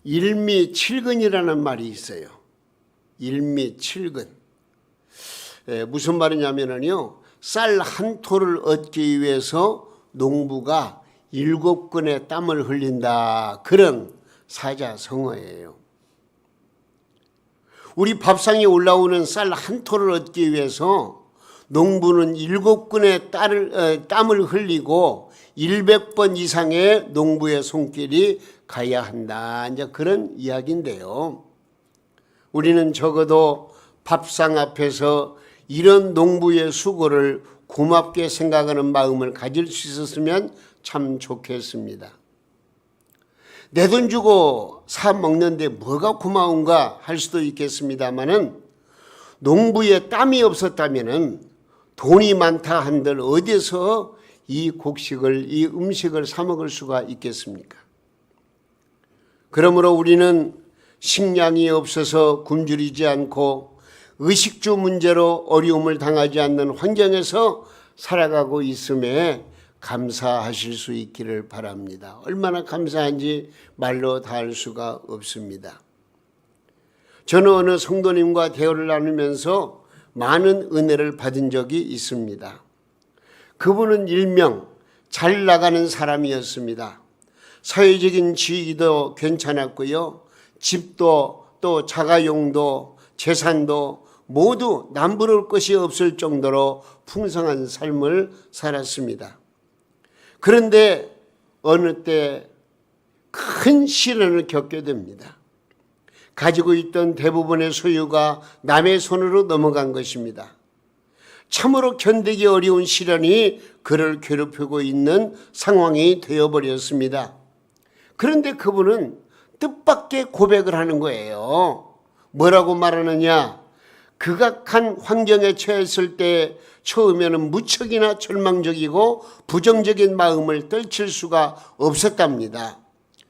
일미칠근이라는 말이 있어요. 일미칠근. 무슨 말이냐면요, 쌀 한 토를 얻기 위해서 농부가 7근의 땀을 흘린다, 그런 사자성어예요. 우리 밥상에 올라오는 쌀 한 토를 얻기 위해서 농부는 7근의 땀을 흘리고 100번 이상의 농부의 손길이 가야 한다, 이제 그런 이야기인데요. 우리는 적어도 밥상 앞에서 이런 농부의 수고를 고맙게 생각하는 마음을 가질 수 있었으면 참 좋겠습니다. 내 돈 주고 사 먹는데 뭐가 고마운가 할 수도 있겠습니다만은, 농부의 땀이 없었다면은 돈이 많다 한들 어디서 이 곡식을, 이 음식을 사 먹을 수가 있겠습니까? 그러므로 우리는 식량이 없어서 굶주리지 않고 의식주 문제로 어려움을 당하지 않는 환경에서 살아가고 있음에 감사하실 수 있기를 바랍니다. 얼마나 감사한지 말로 다 할 수가 없습니다. 저는 어느 성도님과 대화를 나누면서 많은 은혜를 받은 적이 있습니다. 그분은 일명 잘 나가는 사람이었습니다. 사회적인 지위도 괜찮았고요, 집도 또 자가용도 재산도 모두 남부러울 것이 없을 정도로 풍성한 삶을 살았습니다. 그런데 어느 때 큰 시련을 겪게 됩니다. 가지고 있던 대부분의 소유가 남의 손으로 넘어간 것입니다. 참으로 견디기 어려운 시련이 그를 괴롭히고 있는 상황이 되어버렸습니다. 그런데 그분은 뜻밖의 고백을 하는 거예요. 뭐라고 말하느냐? 극악한 환경에 처했을 때 처음에는 무척이나 절망적이고 부정적인 마음을 떨칠 수가 없었답니다.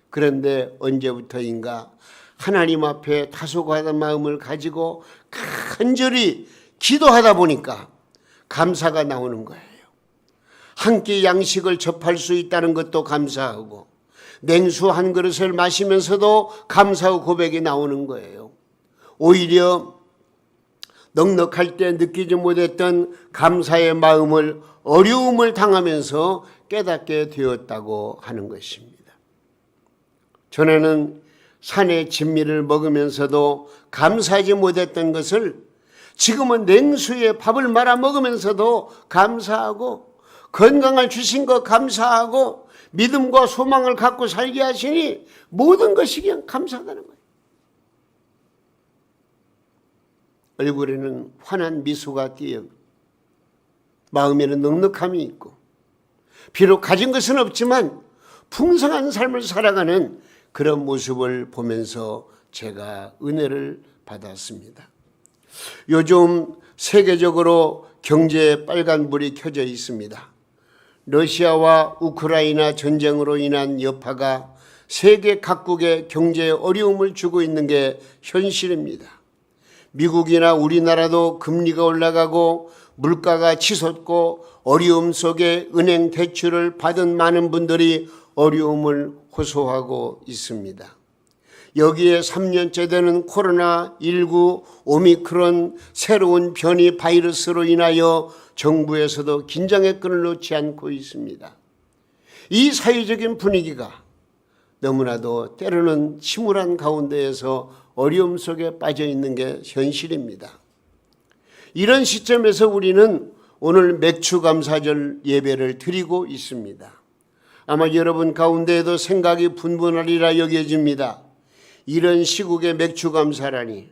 그런데 언제부터인가 하나님 앞에 다소곳한 마음을 가지고 간절히 기도하다 보니까 감사가 나오는 거예요. 한 끼 양식을 접할 수 있다는 것도 감사하고, 냉수 한 그릇을 마시면서도 감사의 고백이 나오는 거예요. 오히려 넉넉할 때 느끼지 못했던 감사의 마음을 어려움을 당하면서 깨닫게 되었다고 하는 것입니다. 전에는 산의 진미를 먹으면서도 감사하지 못했던 것을 지금은 냉수에 밥을 말아 먹으면서도 감사하고, 건강을 주신 것 감사하고, 믿음과 소망을 갖고 살게 하시니 모든 것이 그냥 감사하다는 거예요. 얼굴에는 환한 미소가 띄어 마음에는 넉넉함이 있고, 비록 가진 것은 없지만 풍성한 삶을 살아가는 그런 모습을 보면서 제가 은혜를 받았습니다. 요즘 세계적으로 경제에 빨간불이 켜져 있습니다. 러시아와 우크라이나 전쟁으로 인한 여파가 세계 각국의 경제에 어려움을 주고 있는 게 현실입니다. 미국이나 우리나라도 금리가 올라가고 물가가 치솟고 어려움 속에 은행 대출을 받은 많은 분들이 어려움을 호소하고 있습니다. 여기에 3년째 되는 코로나19 오미크론 새로운 변이 바이러스로 인하여 정부에서도 긴장의 끈을 놓지 않고 있습니다. 이 사회적인 분위기가 너무나도 때로는 침울한 가운데에서 어려움 속에 빠져 있는 게 현실입니다. 이런 시점에서 우리는 오늘 맥추감사절 예배를 드리고 있습니다. 아마 여러분 가운데에도 생각이 분분하리라 여겨집니다. 이런 시국에 맥추감사라니,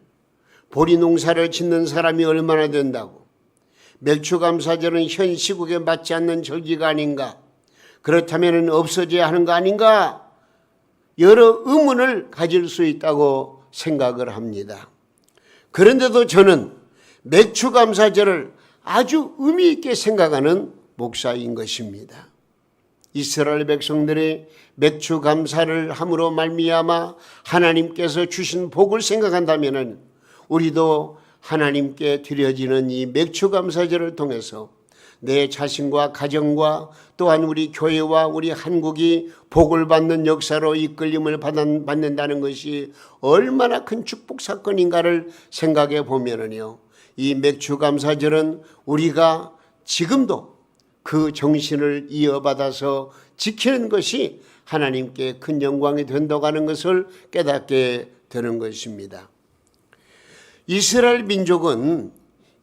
보리 농사를 짓는 사람이 얼마나 된다고, 맥추감사절은 현 시국에 맞지 않는 절기가 아닌가, 그렇다면 없어져야 하는 거 아닌가, 여러 의문을 가질 수 있다고 생각을 합니다. 그런데도 저는 맥추감사절을 아주 의미 있게 생각하는 목사인 것입니다. 이스라엘 백성들이 맥추감사를 함으로 말미암아 하나님께서 주신 복을 생각한다면 우리도 하나님께 드려지는 이 맥추감사절을 통해서 내 자신과 가정과 또한 우리 교회와 우리 한국이 복을 받는 역사로 이끌림을 받는다는 것이 얼마나 큰 축복 사건인가를 생각해 보면은요, 이 맥주감사절은 우리가 지금도 그 정신을 이어받아서 지키는 것이 하나님께 큰 영광이 된다고 하는 것을 깨닫게 되는 것입니다. 이스라엘 민족은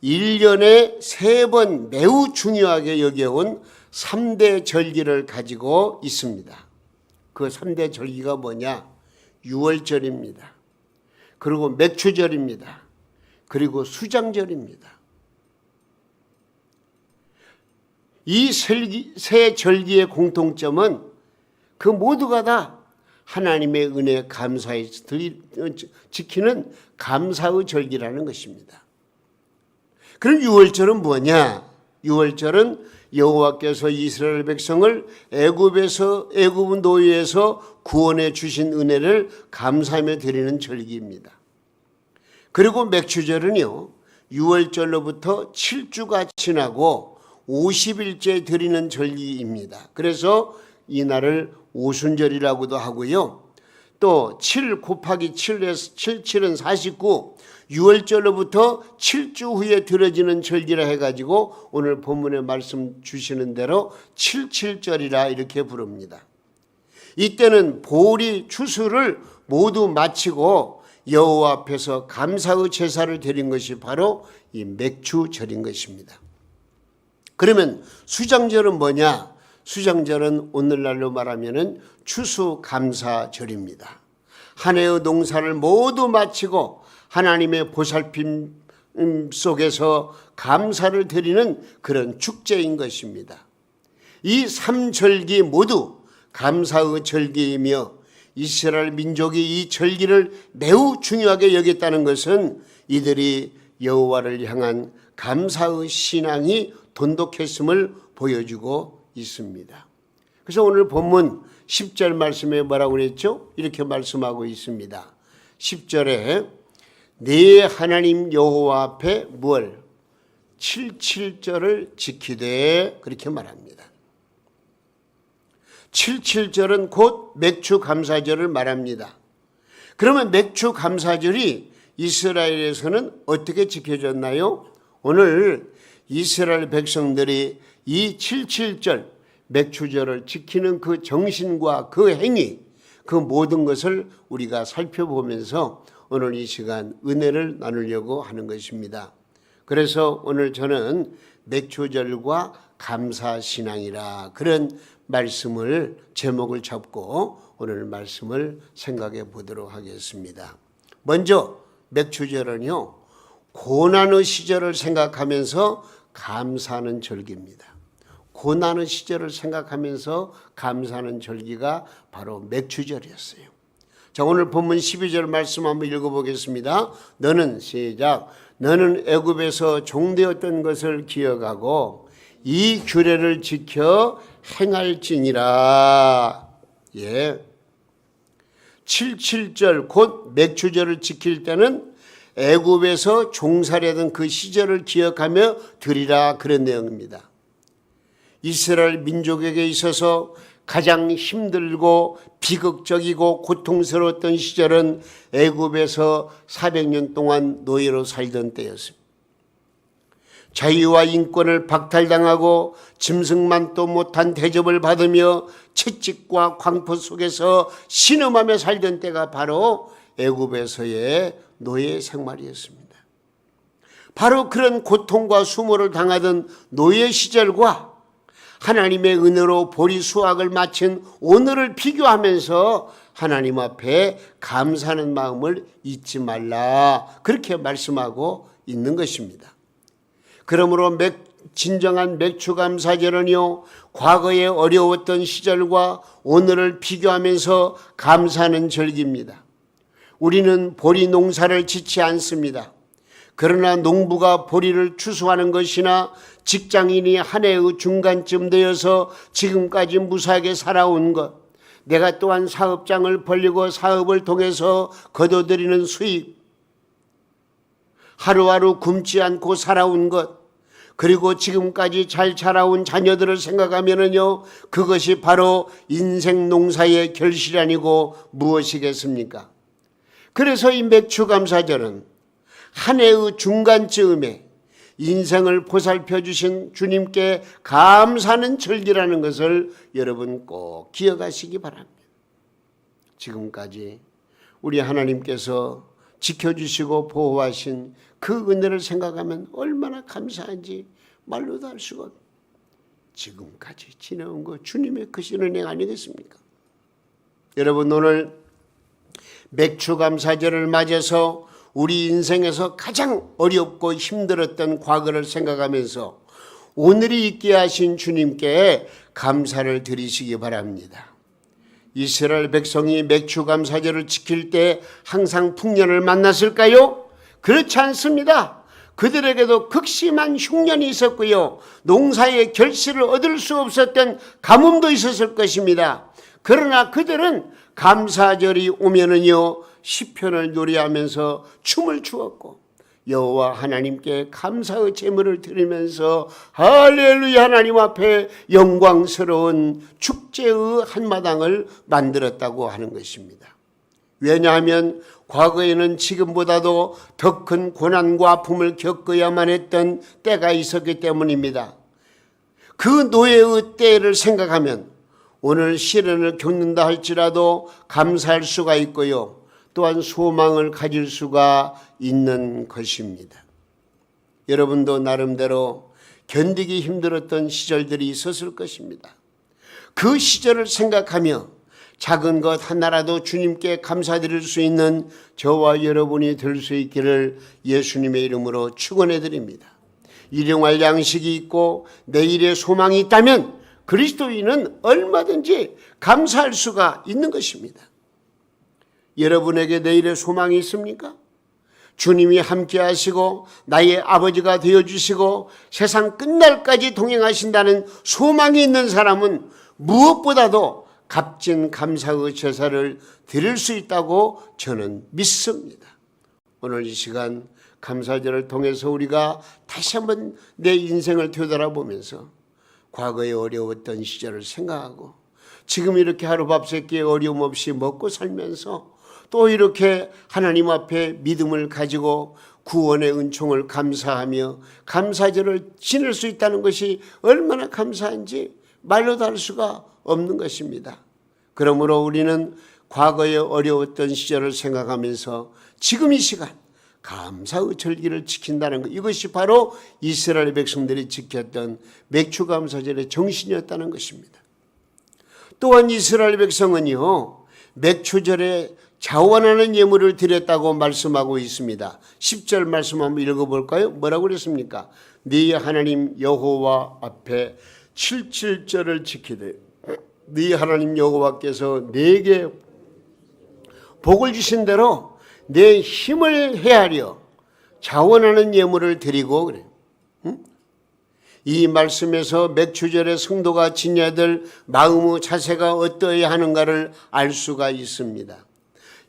1년에 3번 매우 중요하게 여겨온 3대 절기를 가지고 있습니다. 그 3대 절기가 뭐냐? 유월절입니다. 그리고 맥추절입니다. 그리고 수장절입니다. 이 세 절기의 공통점은 그 모두가 다 하나님의 은혜에 감사해 지키는 감사의 절기라는 것입니다. 그럼 유월절은 뭐냐? 유월절은 여호와께서 이스라엘 백성을 애굽 노예에서 구원해 주신 은혜를 감사하며 드리는 절기입니다. 그리고 맥추절은요, 유월절로부터 7주가 지나고 50일째 드리는 절기입니다. 그래서 이날을 오순절이라고도 하고요. 또 7 곱하기 7은 49, 6월절로부터 7주 후에 들어지는 절기라 해가지고 오늘 본문에 말씀 주시는 대로 77절이라 이렇게 부릅니다. 이때는 보리 추수를 모두 마치고 여호와 앞에서 감사의 제사를 드린 것이 바로 이 맥추절인 것입니다. 그러면 수장절은 뭐냐? 수장절은 오늘날로 말하면 추수감사절입니다. 한 해의 농사를 모두 마치고 하나님의 보살핌 속에서 감사를 드리는 그런 축제인 것입니다. 이 3절기 모두 감사의 절기이며 이스라엘 민족이 이 절기를 매우 중요하게 여겼다는 것은 이들이 여호와를 향한 감사의 신앙이 돈독했음을 보여주고 있습니다. 그래서 오늘 본문 10절 말씀에 뭐라고 그랬죠? 이렇게 말씀하고 있습니다. 10절에 네 하나님 여호와 앞에 뭘? 77절을 지키되 그렇게 말합니다. 77절은 곧 맥추감사절을 말합니다. 그러면 맥추감사절이 이스라엘에서는 어떻게 지켜졌나요? 오늘 이스라엘 백성들이 이 77절 맥추절을 지키는 그 정신과 그 행위, 그 모든 것을 우리가 살펴보면서 오늘 이 시간 은혜를 나누려고 하는 것입니다. 그래서 오늘 저는 맥추절과 감사신앙이라 그런 말씀을 제목을 잡고 오늘 말씀을 생각해 보도록 하겠습니다. 먼저 맥추절은요, 고난의 시절을 생각하면서 감사하는 절기입니다. 고난의 시절을 생각하면서 감사하는 절기가 바로 맥추절이었어요. 자, 오늘 본문 12절 말씀 한번 읽어보겠습니다. 너는 시작. 너는 애굽에서 종되었던 것을 기억하고 이 규례를 지켜 행할지니라. 예. 77절 곧 맥추절을 지킬 때는 애굽에서 종살이하던 그 시절을 기억하며 드리라 그런 내용입니다. 이스라엘 민족에게 있어서 가장 힘들고 비극적이고 고통스러웠던 시절은 애굽에서 400년 동안 노예로 살던 때였습니다. 자유와 인권을 박탈당하고 짐승만도 못한 대접을 받으며 채찍과 광포 속에서 신음하며 살던 때가 바로 애굽에서의 노예 생활이었습니다. 바로 그런 고통과 수모를 당하던 노예 시절과 하나님의 은혜로 보리 수확을 마친 오늘을 비교하면서 하나님 앞에 감사하는 마음을 잊지 말라 그렇게 말씀하고 있는 것입니다. 그러므로 진정한 맥추감사절은요, 과거에 어려웠던 시절과 오늘을 비교하면서 감사하는 절기입니다. 우리는 보리 농사를 짓지 않습니다. 그러나 농부가 보리를 추수하는 것이나 직장인이 한 해의 중간쯤 되어서 지금까지 무사하게 살아온 것, 내가 또한 사업장을 벌리고 사업을 통해서 거둬들이는 수익, 하루하루 굶지 않고 살아온 것, 그리고 지금까지 잘 자라온 자녀들을 생각하면은요, 그것이 바로 인생 농사의 결실이 아니고 무엇이겠습니까? 그래서 이 맥추감사절은 한 해의 중간쯤에 인생을 보살펴 주신 주님께 감사하는 절기라는 것을 여러분 꼭 기억하시기 바랍니다. 지금까지 우리 하나님께서 지켜주시고 보호하신 그 은혜를 생각하면 얼마나 감사한지 말로도 할 수가 없습니다. 지금까지 지내온 거 주님의 크신 은혜 아니겠습니까? 여러분, 오늘 맥추감사절을 맞아서 우리 인생에서 가장 어렵고 힘들었던 과거를 생각하면서 오늘이 있게 하신 주님께 감사를 드리시기 바랍니다. 이스라엘 백성이 맥추감사절을 지킬 때 항상 풍년을 만났을까요? 그렇지 않습니다. 그들에게도 극심한 흉년이 있었고요, 농사의 결실을 얻을 수 없었던 가뭄도 있었을 것입니다. 그러나 그들은 감사절이 오면은요, 시편을 노래하면서 춤을 추었고 여호와 하나님께 감사의 제물을 드리면서 할렐루야 하나님 앞에 영광스러운 축제의 한마당을 만들었다고 하는 것입니다. 왜냐하면 과거에는 지금보다도 더 큰 고난과 아픔을 겪어야만 했던 때가 있었기 때문입니다. 그 노예의 때를 생각하면 오늘 시련을 겪는다 할지라도 감사할 수가 있고요, 또한 소망을 가질 수가 있는 것입니다. 여러분도 나름대로 견디기 힘들었던 시절들이 있었을 것입니다. 그 시절을 생각하며 작은 것 하나라도 주님께 감사드릴 수 있는 저와 여러분이 될 수 있기를 예수님의 이름으로 축원해 드립니다. 일용할 양식이 있고 내일의 소망이 있다면 그리스도인은 얼마든지 감사할 수가 있는 것입니다. 여러분에게 내일의 소망이 있습니까? 주님이 함께 하시고 나의 아버지가 되어주시고 세상 끝날까지 동행하신다는 소망이 있는 사람은 무엇보다도 값진 감사의 제사를 드릴 수 있다고 저는 믿습니다. 오늘 이 시간 감사절을 통해서 우리가 다시 한번 내 인생을 되돌아보면서 과거에 어려웠던 시절을 생각하고 지금 이렇게 하루밥새끼 어려움 없이 먹고 살면서 또 이렇게 하나님 앞에 믿음을 가지고 구원의 은총을 감사하며 감사절을 지낼 수 있다는 것이 얼마나 감사한지 말로도 할 수가 없는 것입니다. 그러므로 우리는 과거에 어려웠던 시절을 생각하면서 지금 이 시간 감사의 절기를 지킨다는 것, 이것이 바로 이스라엘 백성들이 지켰던 맥추감사절의 정신이었다는 것입니다. 또한 이스라엘 백성은요, 맥추절에 자원하는 예물을 드렸다고 말씀하고 있습니다. 10절 말씀 한번 읽어볼까요? 뭐라고 그랬습니까? 네 하나님 여호와 앞에 77절을 지키되 네 하나님 여호와께서 네게 복을 주신 대로 내 힘을 헤아려 자원하는 예물을 드리고 그래. 이 말씀에서 맥추절의 성도가 지녀야 될 마음의 자세가 어떠해야 하는가를 알 수가 있습니다.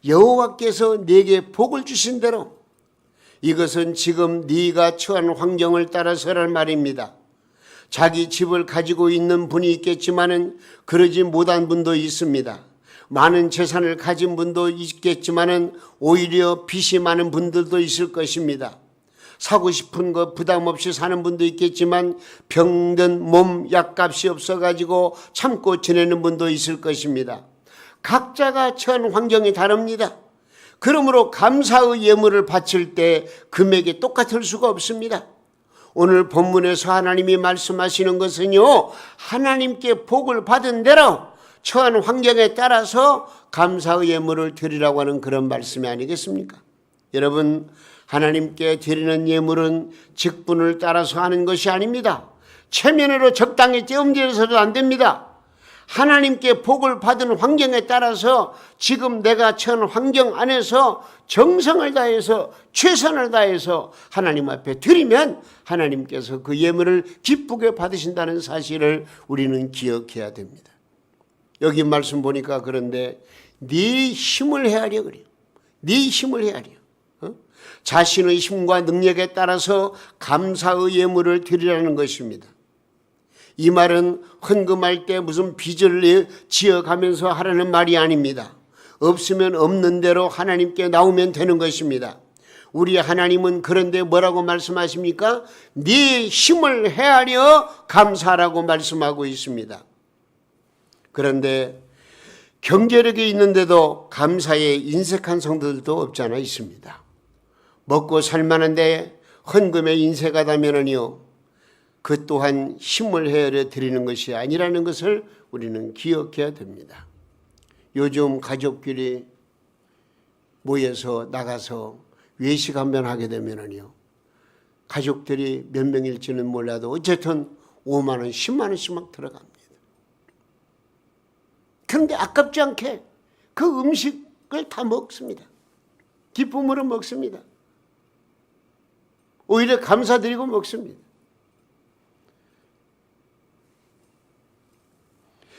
여호와께서 네게 복을 주신 대로, 이것은 지금 네가 처한 환경을 따라서란 말입니다. 자기 집을 가지고 있는 분이 있겠지만은 그러지 못한 분도 있습니다. 많은 재산을 가진 분도 있겠지만은 오히려 빚이 많은 분들도 있을 것입니다. 사고 싶은 거 부담 없이 사는 분도 있겠지만 병든 몸 약값이 없어가지고 참고 지내는 분도 있을 것입니다. 각자가 처한 환경이 다릅니다. 그러므로 감사의 예물을 바칠 때 금액이 똑같을 수가 없습니다. 오늘 본문에서 하나님이 말씀하시는 것은요, 하나님께 복을 받은 대로 처한 환경에 따라서 감사의 예물을 드리라고 하는 그런 말씀이 아니겠습니까? 여러분, 하나님께 드리는 예물은 직분을 따라서 하는 것이 아닙니다. 체면으로 적당히 떼엄질해서도 안 됩니다. 하나님께 복을 받은 환경에 따라서 지금 내가 처한 환경 안에서 정성을 다해서 최선을 다해서 하나님 앞에 드리면 하나님께서 그 예물을 기쁘게 받으신다는 사실을 우리는 기억해야 됩니다. 여기 말씀 보니까 그런데 네 힘을 헤아려 그래요. 네 힘을 헤아려. 자신의 힘과 능력에 따라서 감사의 예물을 드리라는 것입니다. 이 말은 헌금할 때 무슨 빚을 지어가면서 하라는 말이 아닙니다. 없으면 없는 대로 하나님께 나오면 되는 것입니다. 우리 하나님은 그런데 뭐라고 말씀하십니까? 네 힘을 헤아려 감사하라고 말씀하고 있습니다. 그런데 경제력이 있는데도 감사에 인색한 성도들도 없지 않아 있습니다. 먹고 살만한데 헌금에 인색하다면요, 그 또한 힘을 헤아려 드리는 것이 아니라는 것을 우리는 기억해야 됩니다. 요즘 가족끼리 모여서 나가서 외식 한번 하게 되면요, 가족들이 몇 명일지는 몰라도 어쨌든 5만 원, 10만 원씩 막 들어갑니다. 그런데 아깝지 않게 그 음식을 다 먹습니다. 기쁨으로 먹습니다. 오히려 감사드리고 먹습니다.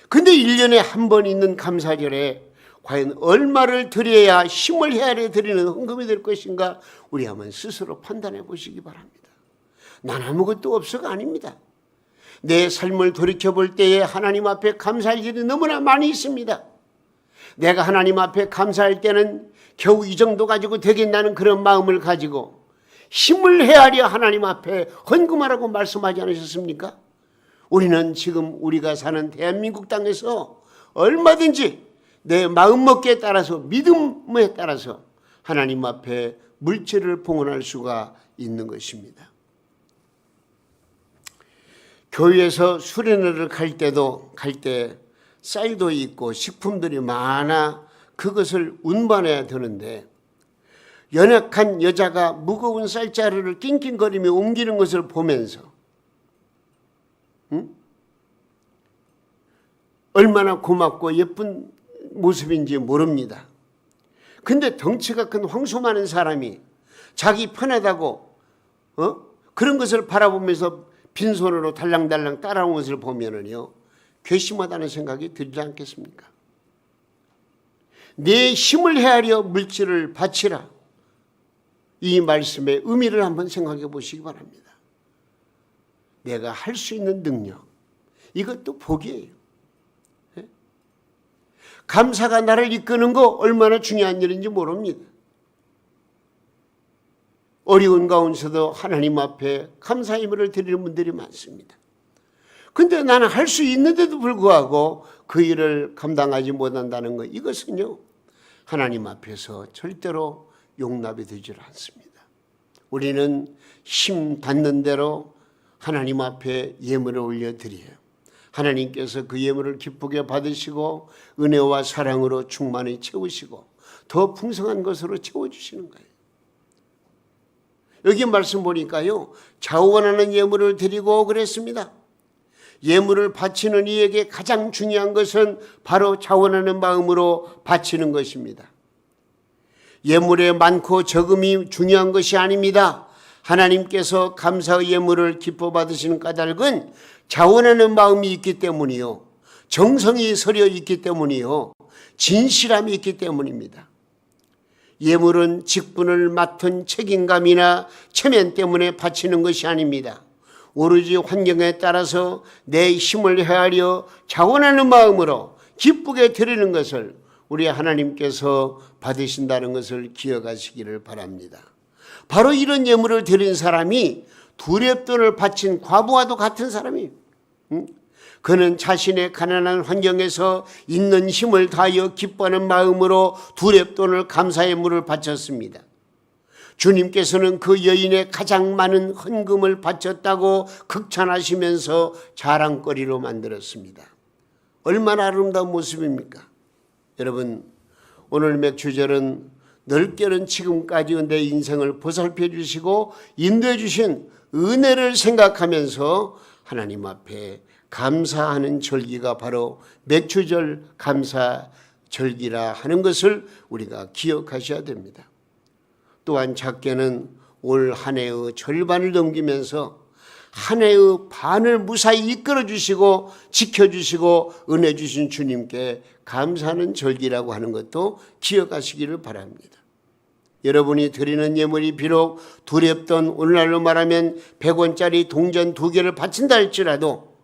근데 1년에 한 번 있는 감사절에 과연 얼마를 드려야 힘을 헤아려 드리는 헌금이 될 것인가, 우리 한번 스스로 판단해 보시기 바랍니다. 난 아무것도 없어가 아닙니다. 내 삶을 돌이켜볼 때에 하나님 앞에 감사할 일이 너무나 많이 있습니다. 내가 하나님 앞에 감사할 때는 겨우 이 정도 가지고 되겠나는 그런 마음을 가지고 힘을 헤아려 하나님 앞에 헌금하라고 말씀하지 않으셨습니까? 우리는 지금 우리가 사는 대한민국 땅에서 얼마든지 내 마음먹기에 따라서, 믿음에 따라서 하나님 앞에 물질을 봉헌할 수가 있는 것입니다. 교회에서 수련회를 갈 때 쌀도 있고 식품들이 많아 그것을 운반해야 되는데, 연약한 여자가 무거운 쌀자루를 낑낑거리며 옮기는 것을 보면서 얼마나 고맙고 예쁜 모습인지 모릅니다. 근데 덩치가 큰 황소 많은 사람이 자기 편하다고 그런 것을 바라보면서 빈손으로 달랑달랑 따라온 것을 보면은요, 괘씸하다는 생각이 들지 않겠습니까? 내 힘을 헤아려 물질을 바치라, 이 말씀의 의미를 한번 생각해 보시기 바랍니다. 내가 할 수 있는 능력, 이것도 복이에요. 감사가 나를 이끄는 거 얼마나 중요한 일인지 모릅니다. 어려운 가운데서도 하나님 앞에 감사 예물을 드리는 분들이 많습니다. 근데 나는 할 수 있는데도 불구하고 그 일을 감당하지 못한다는 것, 이것은요, 하나님 앞에서 절대로 용납이 되질 않습니다. 우리는 힘 닿는 대로 하나님 앞에 예물을 올려드려요. 하나님께서 그 예물을 기쁘게 받으시고 은혜와 사랑으로 충만히 채우시고 더 풍성한 것으로 채워주시는 거예요. 여기 말씀 보니까요, 자원하는 예물을 드리고 그랬습니다. 예물을 바치는 이에게 가장 중요한 것은 바로 자원하는 마음으로 바치는 것입니다. 예물의 많고 적음이 중요한 것이 아닙니다. 하나님께서 감사의 예물을 기뻐 받으시는 까닭은 자원하는 마음이 있기 때문이요, 정성이 서려 있기 때문이요, 진실함이 있기 때문입니다. 예물은 직분을 맡은 책임감이나 체면 때문에 바치는 것이 아닙니다. 오로지 환경에 따라서 내 힘을 헤아려 자원하는 마음으로 기쁘게 드리는 것을 우리 하나님께서 받으신다는 것을 기억하시기를 바랍니다. 바로 이런 예물을 드린 사람이 두렙돈을 바친 과부와도 같은 사람이에요. 그는 자신의 가난한 환경에서 있는 힘을 다하여 기뻐하는 마음으로 두렙돈을 감사의 물을 바쳤습니다. 주님께서는 그 여인의 가장 많은 헌금을 바쳤다고 극찬하시면서 자랑거리로 만들었습니다. 얼마나 아름다운 모습입니까? 여러분, 오늘 맥주절은 넓게는 지금까지 내 인생을 보살펴 주시고 인도해 주신 은혜를 생각하면서 하나님 앞에 감사하는 절기가 바로 맥주절 감사절기라 하는 것을 우리가 기억하셔야 됩니다. 또한 작게는 올 한 해의 절반을 넘기면서 한 해의 반을 무사히 이끌어 주시고 지켜주시고 은혜 주신 주님께 감사하는 절기라고 하는 것도 기억하시기를 바랍니다. 여러분이 드리는 예물이 비록 두렵던 오늘날로 말하면 100원짜리 동전 2개를 바친다 할지라도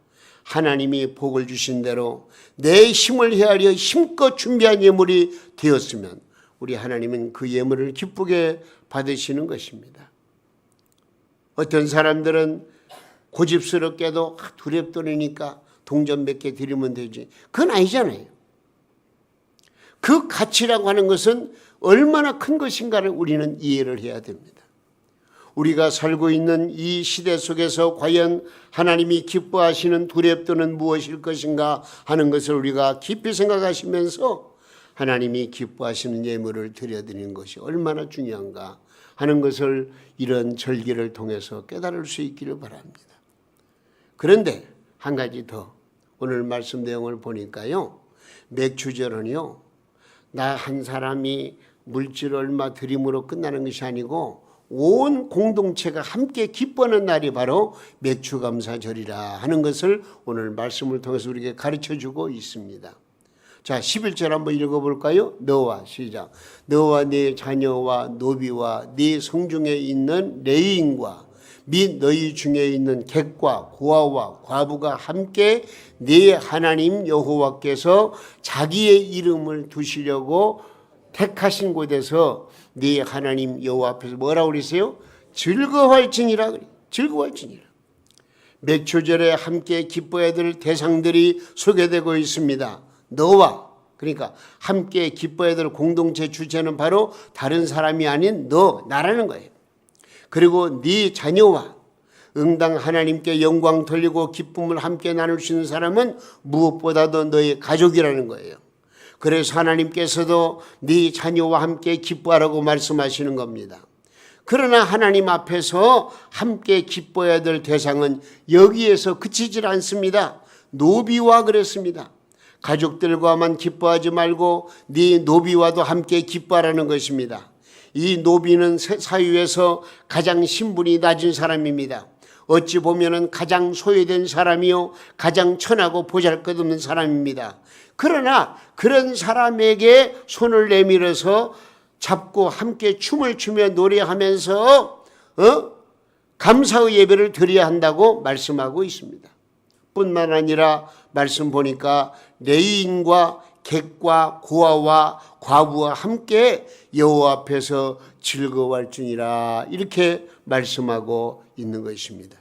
하나님이 복을 주신 대로 내 힘을 헤아려 힘껏 준비한 예물이 되었으면 우리 하나님은 그 예물을 기쁘게 받으시는 것입니다. 어떤 사람들은 고집스럽게도 두렵더니까 동전 몇 개 드리면 되지. 그건 아니잖아요. 그 가치라고 하는 것은 얼마나 큰 것인가를 우리는 이해를 해야 됩니다. 우리가 살고 있는 이 시대 속에서 과연 하나님이 기뻐하시는 두렵도는 무엇일 것인가 하는 것을 우리가 깊이 생각하시면서 하나님이 기뻐하시는 예물을 드려드리는 것이 얼마나 중요한가 하는 것을 이런 절기를 통해서 깨달을 수 있기를 바랍니다. 그런데 한 가지 더 오늘 말씀 내용을 보니까요. 맥주절은요. 나 한 사람이 물질 얼마 드림으로 끝나는 것이 아니고 온 공동체가 함께 기뻐하는 날이 바로 맥주감사절이라 하는 것을 오늘 말씀을 통해서 우리에게 가르쳐주고 있습니다. 자, 11절 한번 읽어볼까요? 너와 시작. 너와 네 자녀와 노비와 네 성중에 있는 레위인과 및 너희 중에 있는 객과 고아와 과부가 함께 네 하나님 여호와께서 자기의 이름을 두시려고 택하신 곳에서 네 하나님 여호와 앞에서 뭐라고 그러세요? 즐거워할지니라 그래. 즐거워할지니라. 맥주절에 함께 기뻐해야 될 대상들이 소개되고 있습니다. 너와, 그러니까 함께 기뻐해야 될 공동체 주체는 바로 다른 사람이 아닌 너, 나라는 거예요. 그리고 네 자녀와 응당 하나님께 영광 돌리고 기쁨을 함께 나눌 수 있는 사람은 무엇보다도 너의 가족이라는 거예요. 그래서 하나님께서도 네 자녀와 함께 기뻐하라고 말씀하시는 겁니다. 그러나 하나님 앞에서 함께 기뻐해야 될 대상은 여기에서 그치질 않습니다. 노비와 그랬습니다. 가족들과만 기뻐하지 말고 네 노비와도 함께 기뻐하라는 것입니다. 이 노비는 사회에서 가장 신분이 낮은 사람입니다. 어찌 보면 가장 소외된 사람이요 가장 천하고 보잘것없는 사람입니다. 그러나 그런 사람에게 손을 내밀어서 잡고 함께 춤을 추며 노래하면서 감사의 예배를 드려야 한다고 말씀하고 있습니다. 뿐만 아니라 말씀 보니까 레위인과 객과 고아와 과부와 함께 여호와 앞에서 즐거워할지니라 이렇게 말씀하고 있는 것입니다.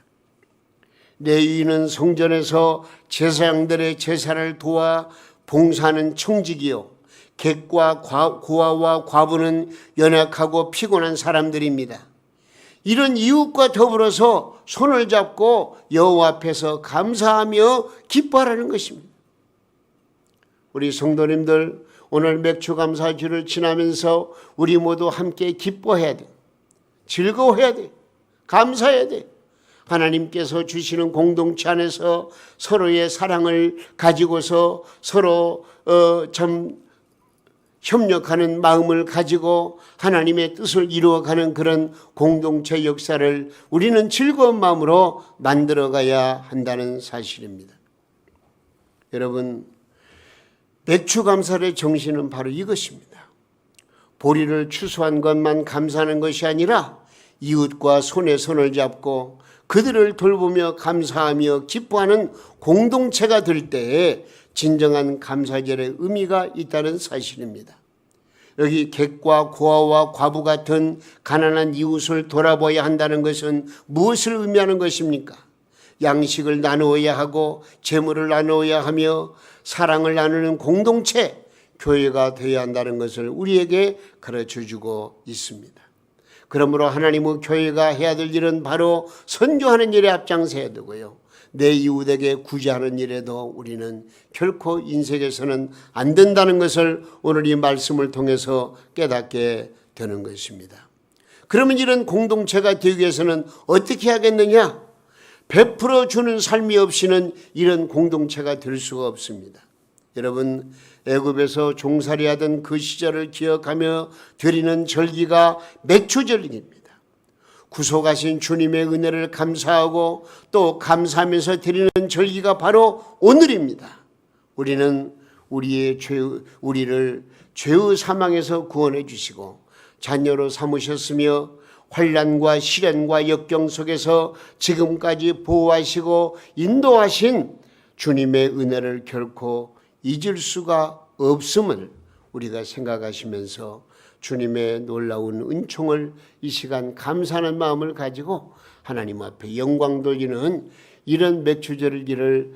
레위인은 성전에서 제사장들의 제사를 도와 봉사하는 청직이요 객과 고아와 과부는 연약하고 피곤한 사람들입니다. 이런 이웃과 더불어서 손을 잡고 여호와 앞에서 감사하며 기뻐하라는 것입니다. 우리 성도님들 오늘 맥주감사주를 지나면서 우리 모두 함께 기뻐해야 돼. 즐거워해야 돼. 감사해야 돼. 하나님께서 주시는 공동체 안에서 서로의 사랑을 가지고서 서로 협력하는 마음을 가지고 하나님의 뜻을 이루어가는 그런 공동체 역사를 우리는 즐거운 마음으로 만들어가야 한다는 사실입니다. 여러분, 맥주감사의 정신은 바로 이것입니다. 보리를 추수한 것만 감사하는 것이 아니라 이웃과 손에 손을 잡고 그들을 돌보며 감사하며 기뻐하는 공동체가 될 때에 진정한 감사절의 의미가 있다는 사실입니다. 여기 객과 고아와 과부 같은 가난한 이웃을 돌아봐야 한다는 것은 무엇을 의미하는 것입니까? 양식을 나누어야 하고 재물을 나누어야 하며 사랑을 나누는 공동체, 교회가 되어야 한다는 것을 우리에게 가르쳐주고 있습니다. 그러므로 하나님의 교회가 해야 될 일은 바로 선교하는 일에 앞장서야 되고요. 내 이웃에게 구제하는 일에도 우리는 결코 인색해서는 안 된다는 것을 오늘 이 말씀을 통해서 깨닫게 되는 것입니다. 그러면 이런 공동체가 되기 위해서는 어떻게 하겠느냐? 베풀어 주는 삶이 없이는 이런 공동체가 될 수가 없습니다. 여러분, 애굽에서 종살이하던 그 시절을 기억하며 드리는 절기가 맥주절기입니다. 구속하신 주님의 은혜를 감사하고 또 감사하면서 드리는 절기가 바로 오늘입니다. 우리는 우리를 죄의 사망에서 구원해 주시고 자녀로 삼으셨으며 환난과 시련과 역경 속에서 지금까지 보호하시고 인도하신 주님의 은혜를 결코 잊을 수가 없음을 우리가 생각하시면서 주님의 놀라운 은총을 이 시간 감사하는 마음을 가지고 하나님 앞에 영광 돌리는 이런 맥주절기를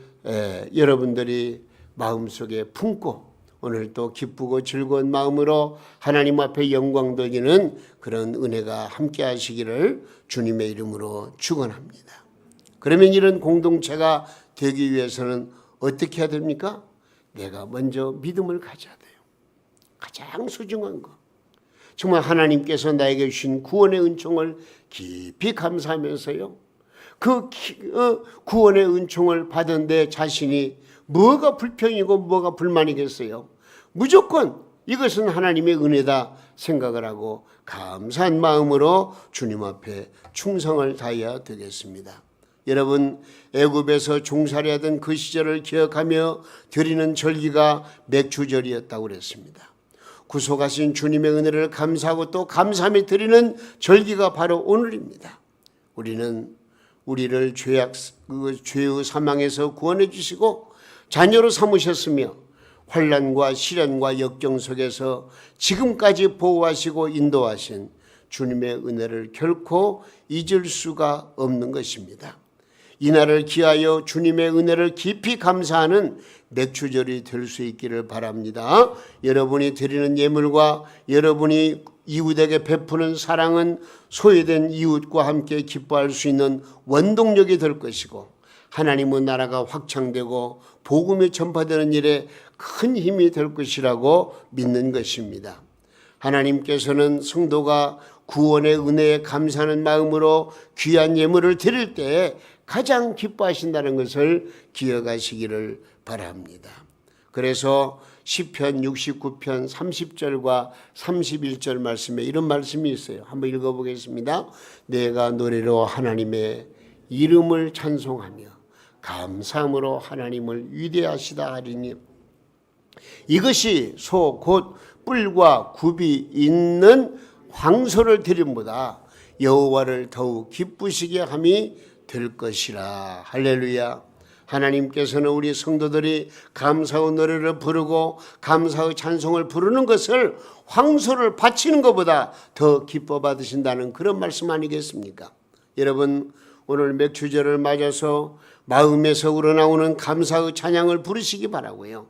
여러분들이 마음속에 품고 오늘 또 기쁘고 즐거운 마음으로 하나님 앞에 영광 돌리는 그런 은혜가 함께 하시기를 주님의 이름으로 축원합니다. 그러면 이런 공동체가 되기 위해서는 어떻게 해야 됩니까? 내가 먼저 믿음을 가져야 돼요. 가장 소중한 거. 정말 하나님께서 나에게 주신 구원의 은총을 깊이 감사하면서요. 그 구원의 은총을 받은 내 자신이 뭐가 불평이고 뭐가 불만이겠어요? 무조건 이것은 하나님의 은혜다 생각을 하고 감사한 마음으로 주님 앞에 충성을 다해야 되겠습니다. 여러분, 애굽에서 종살이 하던 그 시절을 기억하며 드리는 절기가 맥주절이었다고 그랬습니다. 구속하신 주님의 은혜를 감사하고 또 감사하며 드리는 절기가 바로 오늘입니다. 우리는 우리를 죄의 사망에서 구원해 주시고 자녀로 삼으셨으며 환난과 시련과 역경 속에서 지금까지 보호하시고 인도하신 주님의 은혜를 결코 잊을 수가 없는 것입니다. 이날을 기하여 주님의 은혜를 깊이 감사하는 맥주절이 될 수 있기를 바랍니다. 여러분이 드리는 예물과 여러분이 이웃에게 베푸는 사랑은 소외된 이웃과 함께 기뻐할 수 있는 원동력이 될 것이고 하나님의 나라가 확장되고 복음이 전파되는 일에 큰 힘이 될 것이라고 믿는 것입니다. 하나님께서는 성도가 구원의 은혜에 감사하는 마음으로 귀한 예물을 드릴 때 가장 기뻐하신다는 것을 기억하시기를 바랍니다. 그래서 시편 69편 30절과 31절 말씀에 이런 말씀이 있어요. 한번 읽어보겠습니다. 내가 노래로 하나님의 이름을 찬송하며 감사함으로 하나님을 위대하시다 하리니 이것이 소 곧 뿔과 굽이 있는 황소를 드림보다 여호와를 더욱 기쁘시게 함이 될 것이라. 할렐루야. 하나님께서는 우리 성도들이 감사의 노래를 부르고 감사의 찬송을 부르는 것을 황소를 바치는 것보다 더 기뻐 받으신다는 그런 말씀 아니겠습니까? 여러분, 오늘 맥주절을 맞아서 마음에서 우러나오는 감사의 찬양을 부르시기 바라고요.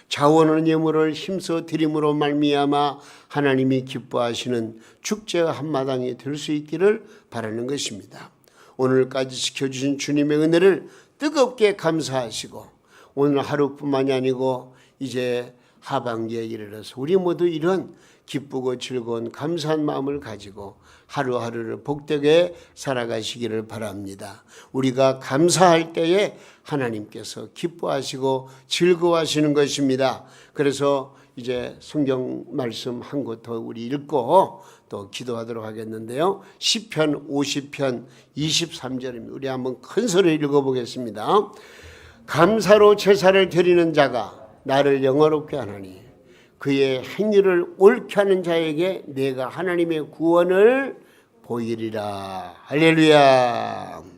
자원하는 예물을 힘써 드림으로 말미암아 하나님이 기뻐하시는 축제의 한마당이 될 수 있기를 바라는 것입니다. 오늘까지 지켜주신 주님의 은혜를 뜨겁게 감사하시고 오늘 하루뿐만이 아니고 이제 하반기에 이르러서 우리 모두 이런 기쁘고 즐거운 감사한 마음을 가지고 하루하루를 복되게 살아가시기를 바랍니다. 우리가 감사할 때에 하나님께서 기뻐하시고 즐거워하시는 것입니다. 그래서 이제 성경 말씀 한 곳 더 우리 읽고 또 기도하도록 하겠는데요. 시편 50편 23절입니다. 우리 한번 큰 소리로 읽어보겠습니다. 감사로 제사를 드리는 자가 나를 영화롭게 하나니 그의 행위를 옳게 하는 자에게 내가 하나님의 구원을 보이리라. 할렐루야.